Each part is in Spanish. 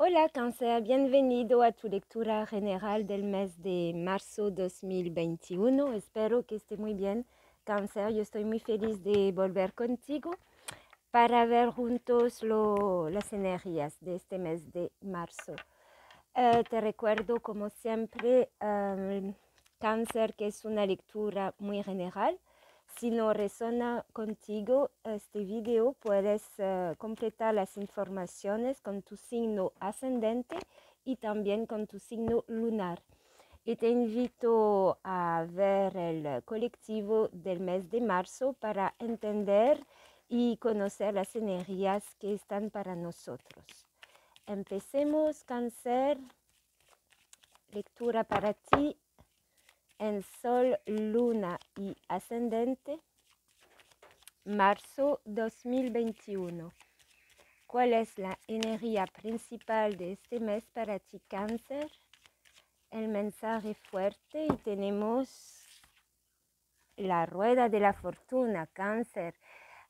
Hola Cáncer, bienvenido a tu lectura general del mes de marzo 2021. Espero que esté muy bien, Cáncer. Yo estoy muy feliz de volver contigo para ver juntos las energías de este mes de marzo. Te recuerdo, como siempre, Cáncer, que es una lectura muy general. Si no resuena contigo este video, puedes completar las informaciones con tu signo ascendente y también con tu signo lunar. Y te invito a ver el colectivo del mes de marzo para entender y conocer las energías que están para nosotros. Empecemos, Cáncer. Lectura para ti en Sol, Luna y Ascendente, marzo 2021. ¿Cuál es la energía principal de este mes para ti, Cáncer? El mensaje fuerte y tenemos la rueda de la fortuna, Cáncer.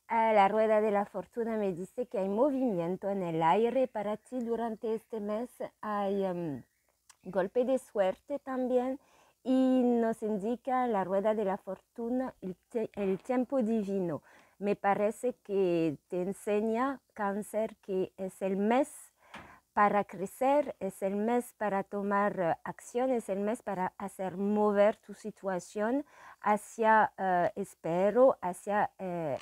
La rueda de la fortuna me dice que hay movimiento en el aire para ti durante este mes. Hay golpe de suerte también. Y nos indica la rueda de la fortuna, el tiempo divino. Me parece que te enseña, Cáncer, que es el mes para crecer, es el mes para tomar acción, es el mes para hacer mover tu situación hacia, espero, hacia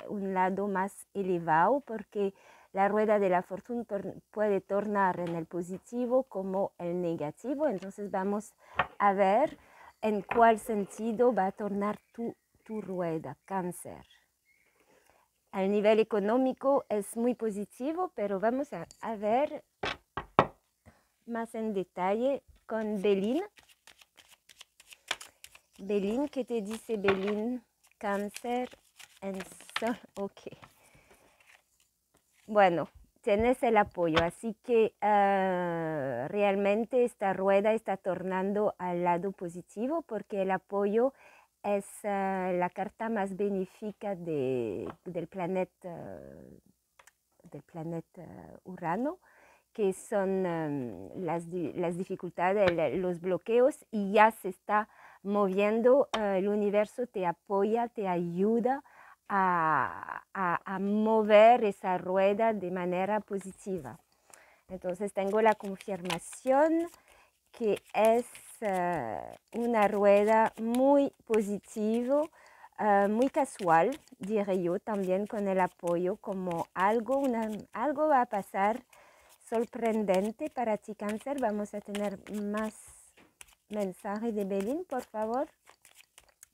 un lado más elevado, porque la rueda de la fortuna puede tornar en el positivo como el negativo. Entonces vamos a ver en cuál sentido va a tornar tu rueda, Cáncer. Al nivel económico es muy positivo, pero vamos a ver más en detalle con Belín. Belín, ¿qué te dice Belín? Cáncer en Sol, ok. Bueno, tienes el apoyo, así que realmente esta rueda está tornando al lado positivo porque el apoyo es la carta más benéfica del planeta Urano, que son las dificultades, los bloqueos, y ya se está moviendo. El universo te apoya, te ayuda a mover esa rueda de manera positiva. Entonces tengo la confirmación que es una rueda muy positiva, muy casual, diré yo, también con el apoyo, como algo va a pasar sorprendente para ti, Cáncer. Vamos a tener más mensajes de Belín, por favor.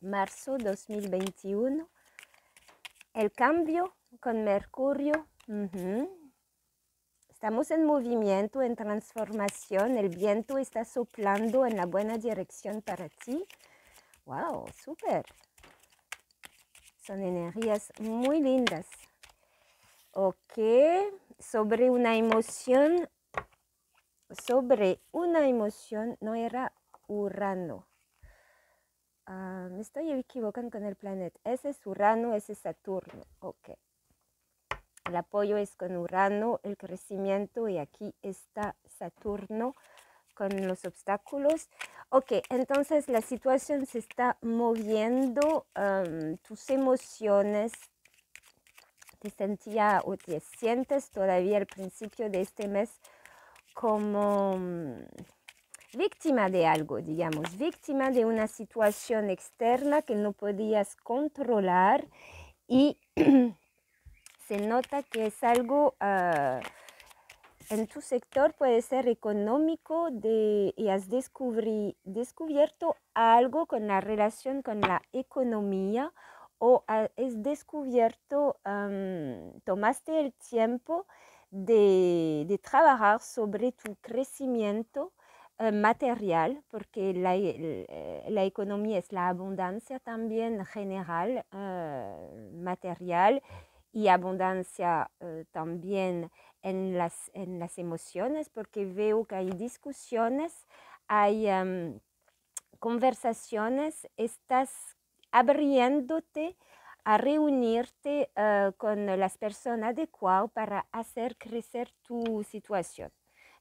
Marzo 2021. El cambio con Mercurio. Estamos en movimiento, en transformación. El viento está soplando en la buena dirección para ti. ¡Wow! ¡Súper! Son energías muy lindas. Ok. Sobre una emoción, no era Urano. Me estoy equivocando con el planeta. Ese es Urano, ese es Saturno. Ok. El apoyo es con Urano, el crecimiento, y aquí está Saturno con los obstáculos. Ok, entonces la situación se está moviendo. Tus emociones, te sentía o te sientes todavía al principio de este mes como víctima de algo, digamos, víctima de una situación externa que no podías controlar, y se nota que es algo en tu sector, puede ser económico, y has descubierto algo con la relación con la economía, o has descubierto, tomaste el tiempo de trabajar sobre tu crecimiento material, porque la economía es la abundancia también general, material, y abundancia también en las emociones, porque veo que hay discusiones, hay conversaciones, estás abriéndote a reunirte con las personas adecuadas para hacer crecer tu situación.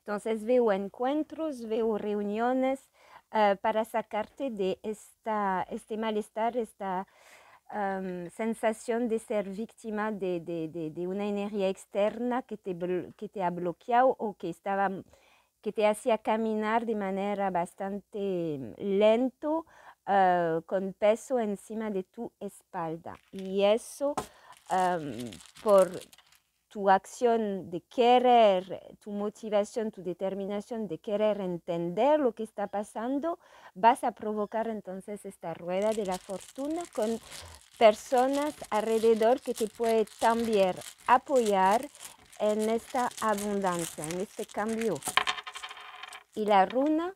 Entonces veo encuentros, veo reuniones para sacarte de este malestar, esta sensación de ser víctima de una energía externa que te ha bloqueado o que te hacía caminar de manera bastante lento, con peso encima de tu espalda. Y eso por tu acción de querer, tu motivación, tu determinación de querer entender lo que está pasando, vas a provocar entonces esta rueda de la fortuna con personas alrededor que te pueden también apoyar en esta abundancia, en este cambio. Y la runa,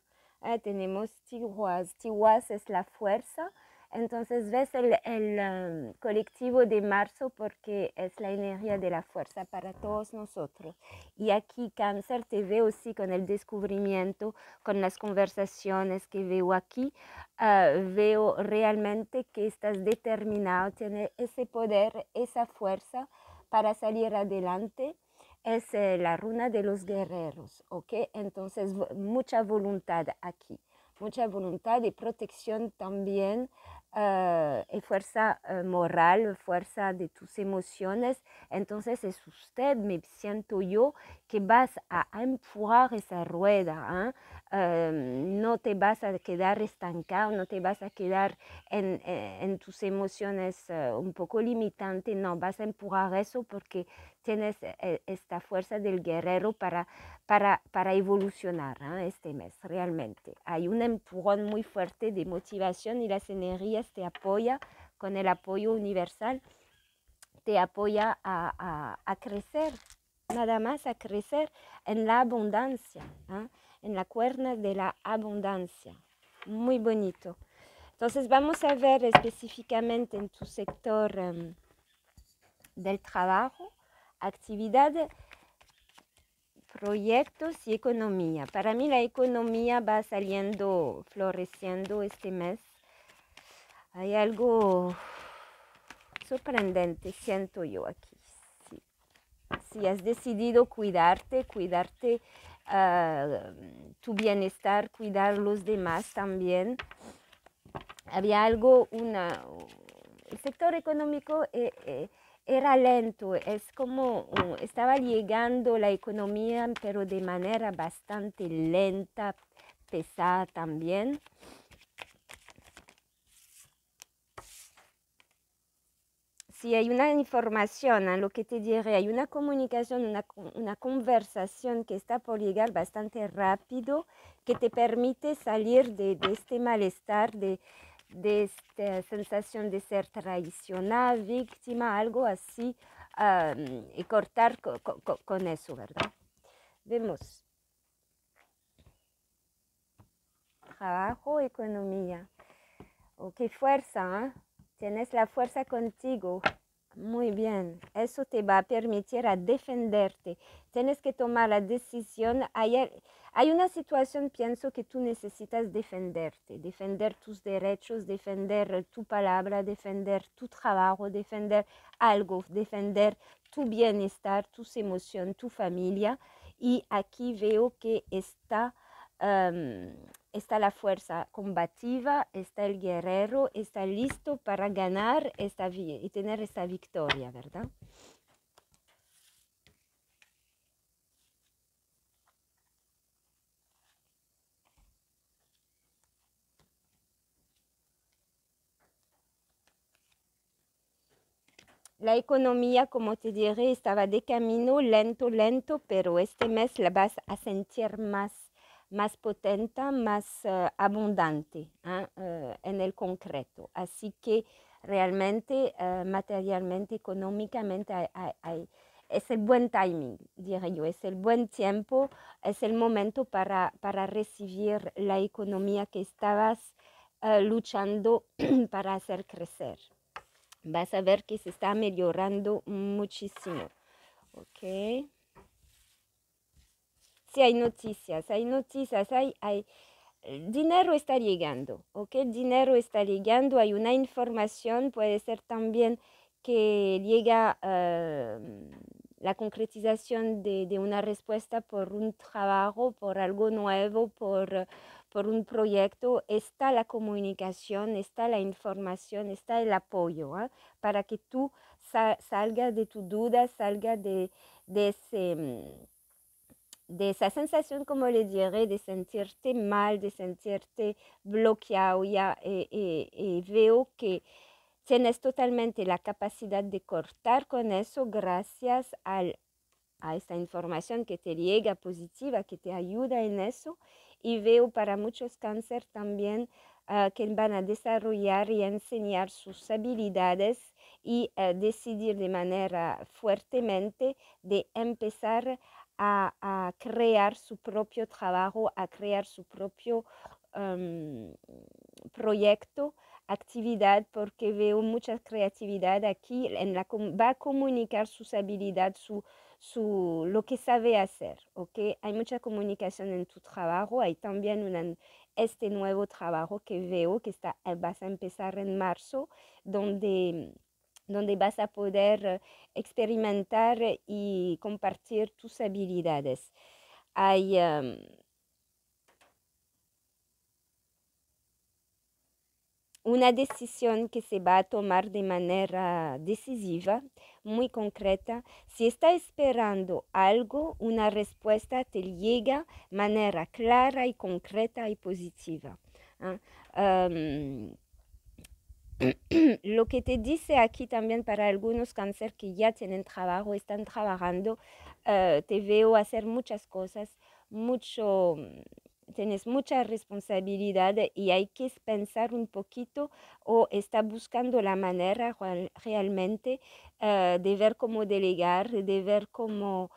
tenemos Tiwaz. Tiwaz es la fuerza. Entonces ves el colectivo de marzo porque es la energía de la fuerza para todos nosotros. Y aquí Cáncer te veo sí con el descubrimiento, con las conversaciones que veo aquí. Veo realmente que estás determinado, tienes ese poder, esa fuerza para salir adelante. Es la runa de los guerreros, ¿ok? Entonces, mucha voluntad aquí, mucha voluntad y protección también, y fuerza moral, fuerza de tus emociones. Entonces, es usted, me siento yo, que vas a empujar esa rueda, no te vas a quedar estancado, no te vas a quedar en tus emociones un poco limitantes, no, vas a empujar eso porque tienes esta fuerza del guerrero para evolucionar este mes, realmente. Hay un empujón muy fuerte de motivación y las energías te apoyan con el apoyo universal, te apoya a crecer, nada más a crecer en la abundancia, en la cuerda de la abundancia. Muy bonito. Entonces vamos a ver específicamente en tu sector del trabajo, actividad, proyectos y economía. Para mí la economía va saliendo, floreciendo este mes. Hay algo sorprendente, siento yo aquí. Sí. Si has decidido cuidarte, tu bienestar, cuidar los demás también. Había algo, el sector económico era lento, es como estaba llegando la economía, pero de manera bastante lenta, pesada también. Si hay una información, a lo que te diré, hay una comunicación, una conversación que está por llegar bastante rápido, que te permite salir de este malestar, de esta sensación de ser traicionada, víctima, algo así, y cortar con eso, ¿verdad? Vemos. Trabajo, economía. Oh, qué fuerza, ¿eh? Tienes la fuerza contigo. Muy bien. Eso te va a permitir a defenderte. Tienes que tomar la decisión. Hay una situación, pienso, que tú necesitas defenderte. Defender tus derechos, defender tu palabra, defender tu trabajo, defender algo, defender tu bienestar, tus emociones, tu familia. Y aquí veo que está la fuerza combativa, está el guerrero, está listo para ganar y tener esta victoria, ¿verdad? La economía, como te diré, estaba de camino lento, pero este mes la vas a sentir más potente, más abundante en el concreto. Así que realmente, materialmente, económicamente, es el buen timing, diré yo, es el buen tiempo, es el momento para recibir la economía que estabas luchando para hacer crecer. Vas a ver que se está mejorando muchísimo. Ok. Sí, hay noticias, dinero está llegando, ok, dinero está llegando, hay una información, puede ser también que llega la concretización de una respuesta por un trabajo, por algo nuevo, por un proyecto, está la comunicación, está la información, está el apoyo, para que tú salgas de tu duda, salgas de esa sensación, como le diré, de sentirte mal, de sentirte bloqueado. Ya veo que tienes totalmente la capacidad de cortar con eso gracias a esta información que te llega positiva, que te ayuda en eso. Y veo para muchos cáncer también que van a desarrollar y enseñar sus habilidades y decidir de manera fuertemente de empezar a crear su propio trabajo, a crear su propio proyecto, actividad, porque veo mucha creatividad aquí, va a comunicar sus habilidades, lo que sabe hacer, ¿ok? Hay mucha comunicación en tu trabajo, hay también este nuevo trabajo que veo que vas a empezar en marzo, donde vas a poder experimentar y compartir tus habilidades. Hay una decisión que se va a tomar de manera decisiva, muy concreta. Si está esperando algo, una respuesta te llega de manera clara y concreta y positiva. Lo que te dice aquí también para algunos cáncer que ya tienen trabajo, están trabajando, te veo hacer muchas cosas, tienes mucha responsabilidad y hay que pensar un poquito o está buscando la manera realmente de ver cómo delegar, de ver cómo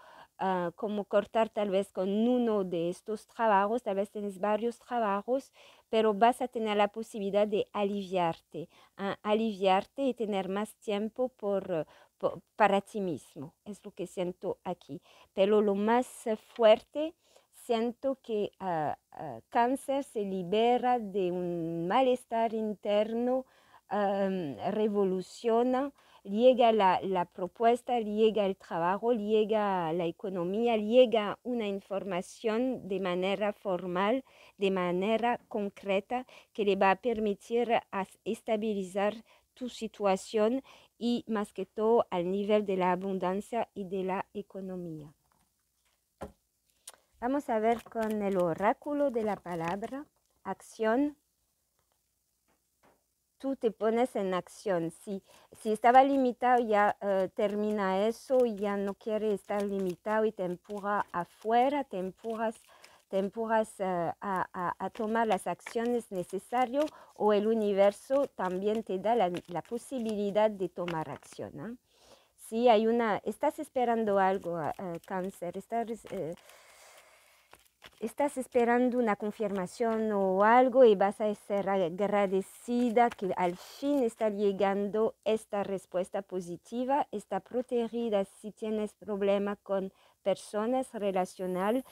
cortar tal vez con uno de estos trabajos, tal vez tienes varios trabajos, pero vas a tener la posibilidad de aliviarte y tener más tiempo para ti mismo. Es lo que siento aquí. Pero lo más fuerte, siento que cáncer se libera de un malestar interno, revoluciona, llega la propuesta, llega el trabajo, llega la economía, llega una información de manera formal, de manera concreta, que le va a permitir estabilizar tu situación y más que todo al nivel de la abundancia y de la economía. Vamos a ver con el oráculo de la palabra, acción. Tú te pones en acción. Si estaba limitado, ya termina eso, ya no quiere estar limitado y te empuja afuera, te empujas a tomar las acciones necesarias, o el universo también te da la posibilidad de tomar acción, ¿no? Si estás esperando algo, cáncer, estás esperando una confirmación o algo y vas a ser agradecida que al fin está llegando esta respuesta positiva, está protegida si tienes problema con personas relacional,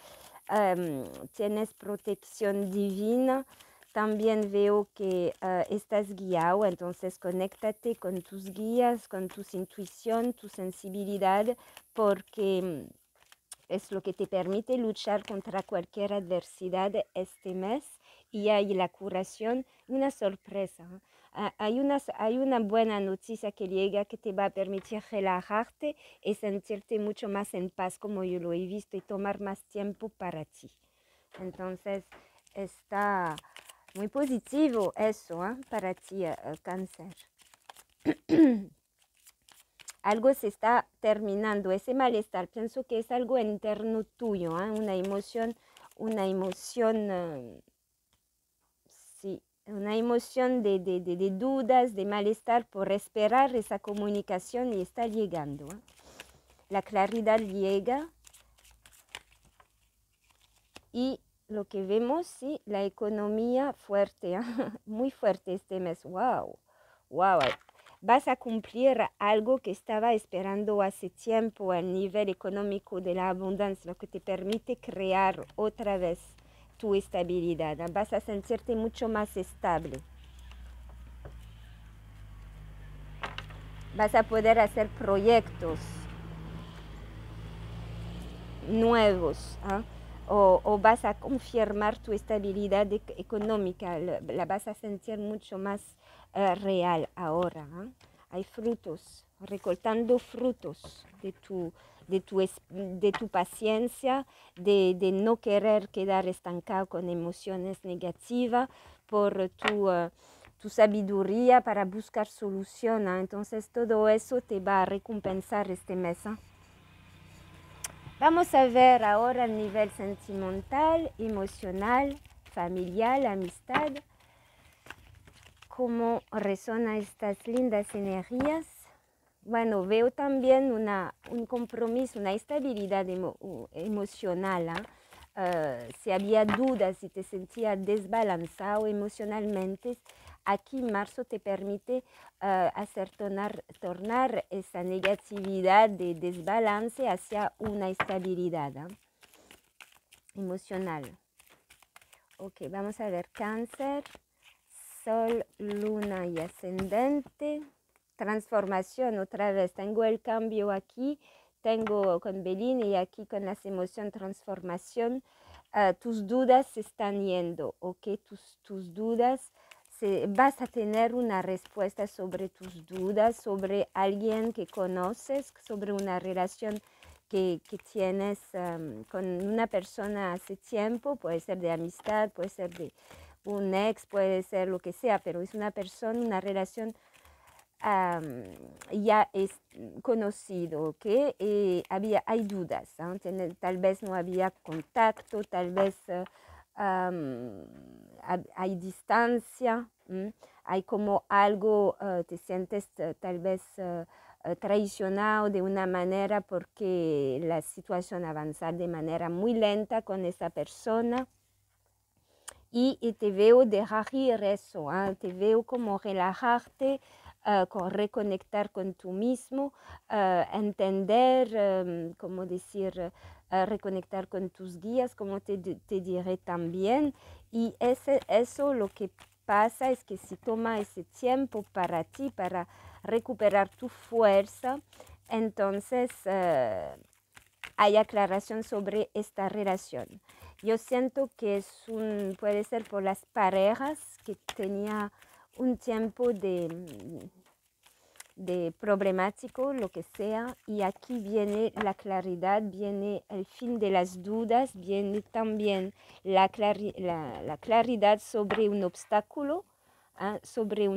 tienes protección divina. También veo que estás guiado, entonces conéctate con tus guías, con tu intuición, tu sensibilidad, porque es lo que te permite luchar contra cualquier adversidad este mes, y hay la curación, una sorpresa. Hay una buena noticia que llega que te va a permitir relajarte y sentirte mucho más en paz, como yo lo he visto, y tomar más tiempo para ti. Entonces, está muy positivo eso, para ti, cáncer. Algo se está terminando, ese malestar, pienso que es algo interno tuyo, una emoción, sí, una emoción de dudas, de malestar por esperar esa comunicación, y está llegando. La claridad llega y lo que vemos, sí, la economía fuerte, muy fuerte este mes. Wow. Vas a cumplir algo que estaba esperando hace tiempo a nivel económico de la abundancia, lo que te permite crear otra vez tu estabilidad. Vas a sentirte mucho más estable. Vas a poder hacer proyectos. nuevos, ¿ah? O vas a confirmar tu estabilidad económica, la vas a sentir mucho más real ahora. Hay frutos, recortando frutos de tu paciencia, de no querer quedar estancado con emociones negativas, por tu sabiduría para buscar solución. Entonces todo eso te va a recompensar este mes. Vamos a ver ahora el nivel sentimental, emocional, familiar, amistad, cómo resonan estas lindas energías. Bueno, veo también un compromiso, una estabilidad emocional. Si había dudas, si te sentías desbalanzado emocionalmente, aquí marzo te permite hacer tornar esa negatividad de desbalance hacia una estabilidad emocional. Ok, vamos a ver Cáncer, Sol, Luna y Ascendente. Transformación, otra vez, tengo el cambio aquí, tengo con Belín y aquí con las emociones transformación. Tus dudas se están yendo, ok, tus dudas, vas a tener una respuesta sobre tus dudas, sobre alguien que conoces, sobre una relación que tienes con una persona hace tiempo, puede ser de amistad, puede ser de un ex, puede ser lo que sea, pero es una persona, una relación ya es conocido, ¿ok? Hay dudas, tal vez no había contacto, tal vez hay distancia, hay como algo, te sientes tal vez traicionado de una manera porque la situación avanza de manera muy lenta con esa persona. Y te veo dejar ir eso, te veo como relajarte, reconectar con tú mismo, entender, como decir, reconectar con tus guías, como te diré también. Y eso lo que pasa es que si toma ese tiempo para ti, para recuperar tu fuerza, entonces hay aclaración sobre esta relación. Yo siento que puede ser por las parejas que tenía un tiempo de problemático, lo que sea, y aquí viene la claridad, viene el fin de las dudas, viene también la claridad sobre un obstáculo, sobre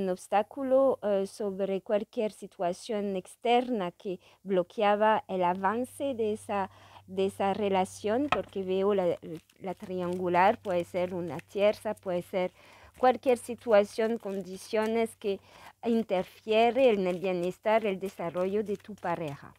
cualquier situación externa que bloqueaba el avance de esa relación, porque veo la triangular, puede ser una tierra, puede ser cualquier situación, condiciones que interfiere en el bienestar, el desarrollo de tu pareja.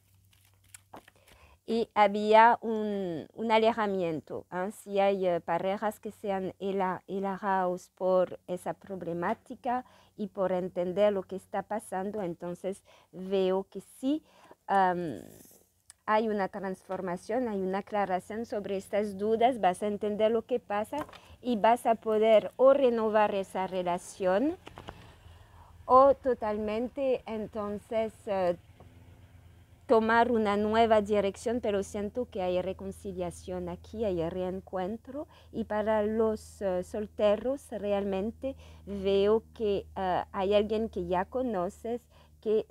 Y había un alejamiento. Si hay parejas que se han alejado por esa problemática y por entender lo que está pasando, entonces veo que sí hay una transformación, hay una aclaración sobre estas dudas, vas a entender lo que pasa y vas a poder o renovar esa relación o totalmente entonces tomar una nueva dirección, pero siento que hay reconciliación aquí, hay reencuentro, y para los solteros realmente veo que hay alguien que ya conoces, que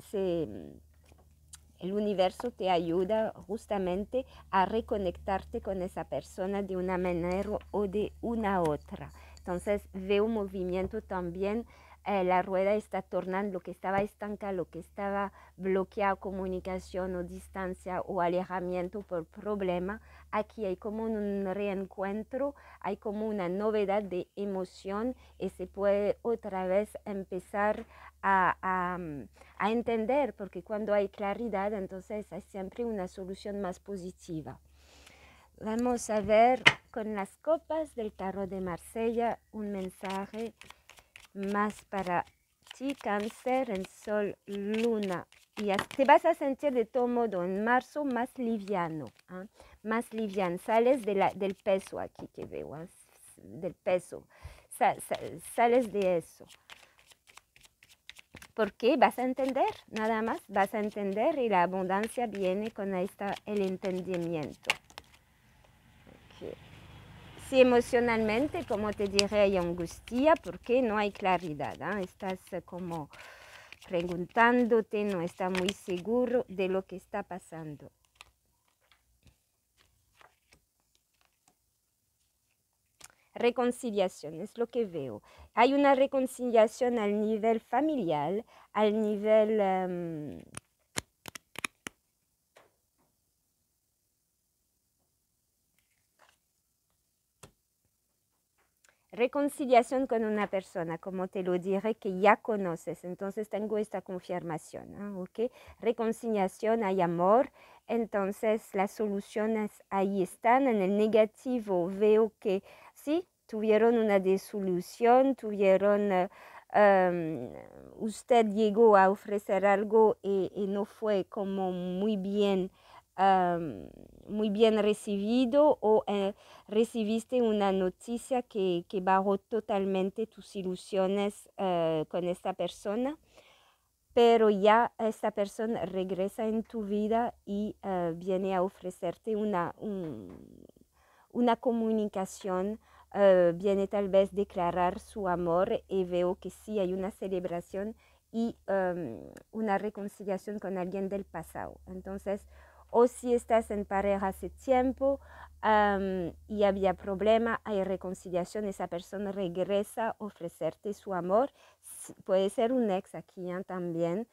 el universo te ayuda justamente a reconectarte con esa persona de una manera o de una otra. Entonces veo un movimiento también, la rueda está tornando, lo que estaba estancado, lo que estaba bloqueado, comunicación o distancia o alejamiento por problema. Aquí hay como un reencuentro, hay como una novedad de emoción y se puede otra vez empezar a entender, porque cuando hay claridad, entonces hay siempre una solución más positiva. Vamos a ver con las copas del tarot de Marsella un mensaje más para ti, Cáncer, en Sol, Luna. Y te vas a sentir de todo modo en marzo más liviano, más liviano. Sales del peso aquí que veo, del peso. Sales de eso. Porque vas a entender, nada más, vas a entender y la abundancia viene con el entendimiento. Si emocionalmente, como te diré, hay angustia porque no hay claridad, ¿eh? Estás como preguntándote, no estás muy seguro de lo que está pasando. Reconciliación, es lo que veo. Hay una reconciliación al nivel familiar, al nivel reconciliación con una persona, como te lo diré, que ya conoces. Entonces tengo esta confirmación, ¿eh? ¿Ok? Reconciliación, hay amor. Entonces las soluciones ahí están. En el negativo veo que sí, tuvieron una disolución, usted llegó a ofrecer algo y no fue como muy bien recibido o recibiste una noticia que bajó totalmente tus ilusiones con esta persona, pero ya esta persona regresa en tu vida y viene a ofrecerte una comunicación, viene tal vez declarar su amor y veo que sí hay una celebración y una reconciliación con alguien del pasado. Entonces, o si estás en pareja hace tiempo y había problema, hay reconciliación, esa persona regresa a ofrecerte su amor. Puede ser un ex aquí también.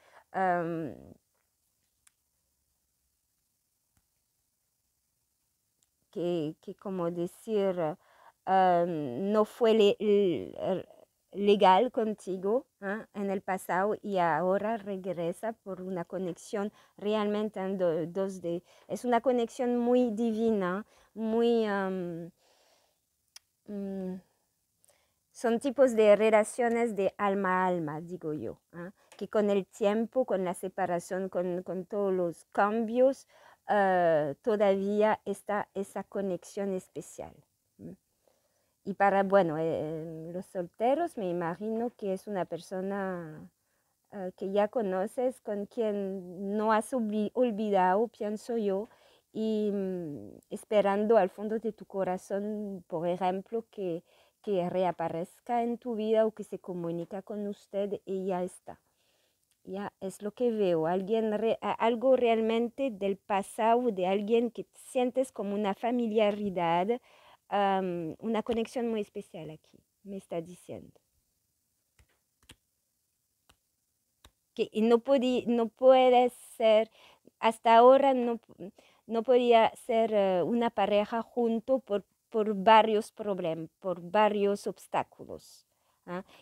Que como decir, no fue legal contigo en el pasado y ahora regresa por una conexión realmente en 2D. Es una conexión muy divina, muy... son tipos de relaciones de alma a alma, digo yo, que con el tiempo, con la separación, con todos los cambios, todavía está esa conexión especial. Y para, bueno, los solteros me imagino que es una persona que ya conoces, con quien no has olvidado, pienso yo, y esperando al fondo de tu corazón, por ejemplo, que reaparezca en tu vida o que se comunica con usted y ya está. Ya es lo que veo, algo realmente del pasado, de alguien que sientes como una familiaridad, una conexión muy especial aquí, me está diciendo. Que no puede ser, hasta ahora no podía ser una pareja junto por varios problemas, por varios obstáculos.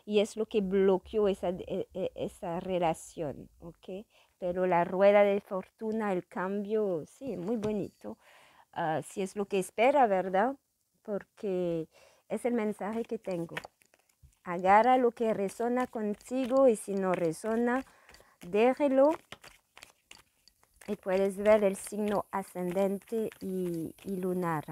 Y es lo que bloqueó esa relación, ¿ok? Pero la rueda de fortuna, el cambio, sí, muy bonito. Si es lo que espera, ¿verdad? Porque es el mensaje que tengo. Agarra lo que resona contigo y si no resona, déjelo y puedes ver el signo ascendente y lunar.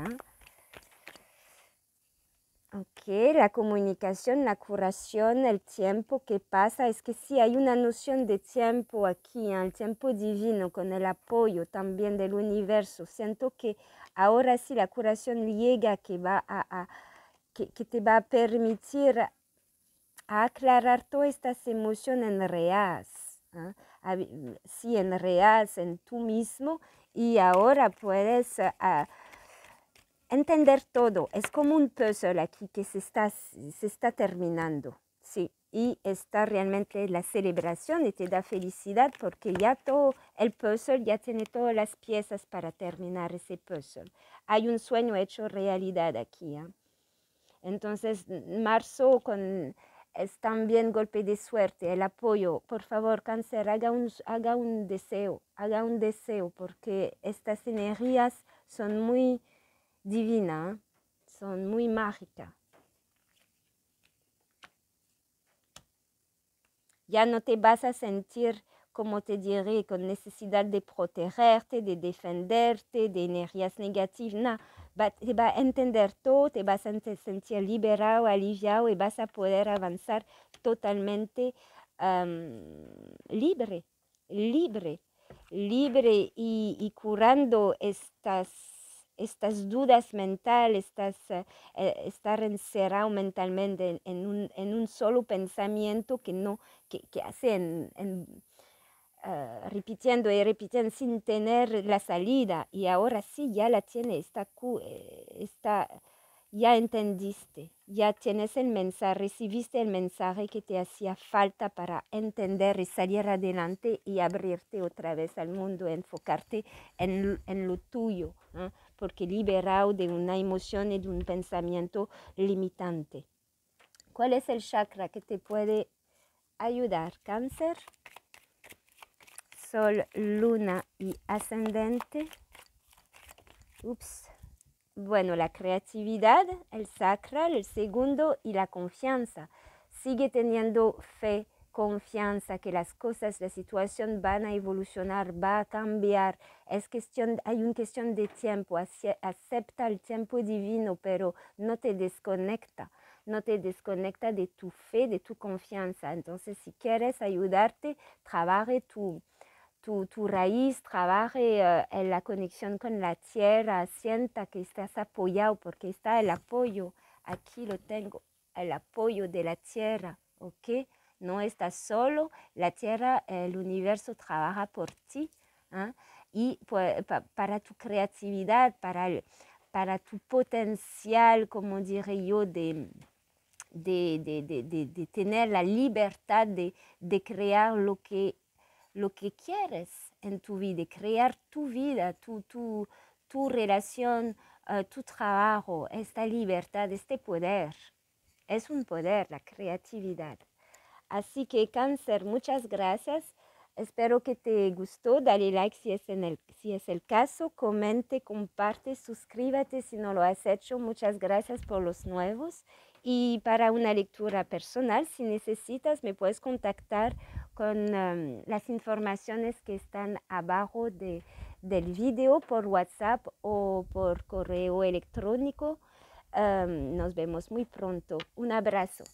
Ok, la comunicación, la curación, el tiempo que pasa, es que sí hay una noción de tiempo aquí, el tiempo divino con el apoyo también del universo. Siento que ahora sí la curación llega, que te va a permitir a aclarar todas estas emociones reales, sí, reales en tú mismo, y ahora puedes entender todo. Es como un puzzle aquí que se está terminando, sí, y está realmente la celebración y te da felicidad porque ya todo el puzzle ya tiene todas las piezas para terminar ese puzzle. Hay un sueño hecho realidad aquí. Entonces, marzo es también golpe de suerte, el apoyo. Por favor, Cáncer, haga un deseo, porque estas energías son muy divinas, son muy mágicas. Ya no te vas a sentir, como te diré, con necesidad de protegerte, de defenderte, de energías negativas. No, te va a entender todo, te vas a sentir liberado, aliviado y vas a poder avanzar totalmente libre, libre, libre y curando estas dudas mentales, estar encerrado mentalmente en un solo pensamiento que hace repitiendo y repitiendo sin tener la salida, y ahora sí ya la tiene, ya entendiste, ya tienes el mensaje, recibiste el mensaje que te hacía falta para entender y salir adelante y abrirte otra vez al mundo, enfocarte en lo tuyo, ¿no? Porque liberado de una emoción y de un pensamiento limitante. ¿Cuál es el chakra que te puede ayudar? Cáncer, Sol, Luna y Ascendente. Bueno, la creatividad, el sacral, el segundo, y la confianza. Sigue teniendo fe, confianza que las cosas, la situación van a evolucionar, va a cambiar. Hay una cuestión de tiempo. Acepta el tiempo divino, pero no te desconecta. No te desconecta de tu fe, de tu confianza. Entonces, si quieres ayudarte, trabaje tu raíz, trabaje en la conexión con la tierra, sienta que estás apoyado, porque está el apoyo, aquí lo tengo, el apoyo de la tierra, ¿ok? No estás solo, la tierra, el universo trabaja por ti, ¿eh? Y para tu creatividad, para tu potencial, como diré yo, de tener la libertad de crear lo que quieres en tu vida, crear tu vida, tu relación, tu trabajo, esta libertad, este poder. Es un poder, la creatividad. Así que Cáncer, muchas gracias. Espero que te gustó. Dale like si es el caso. Comente, comparte, suscríbete si no lo has hecho. Muchas gracias por los nuevos. Y para una lectura personal, si necesitas, me puedes contactar con las informaciones que están abajo del video por WhatsApp o por correo electrónico. Nos vemos muy pronto. Un abrazo.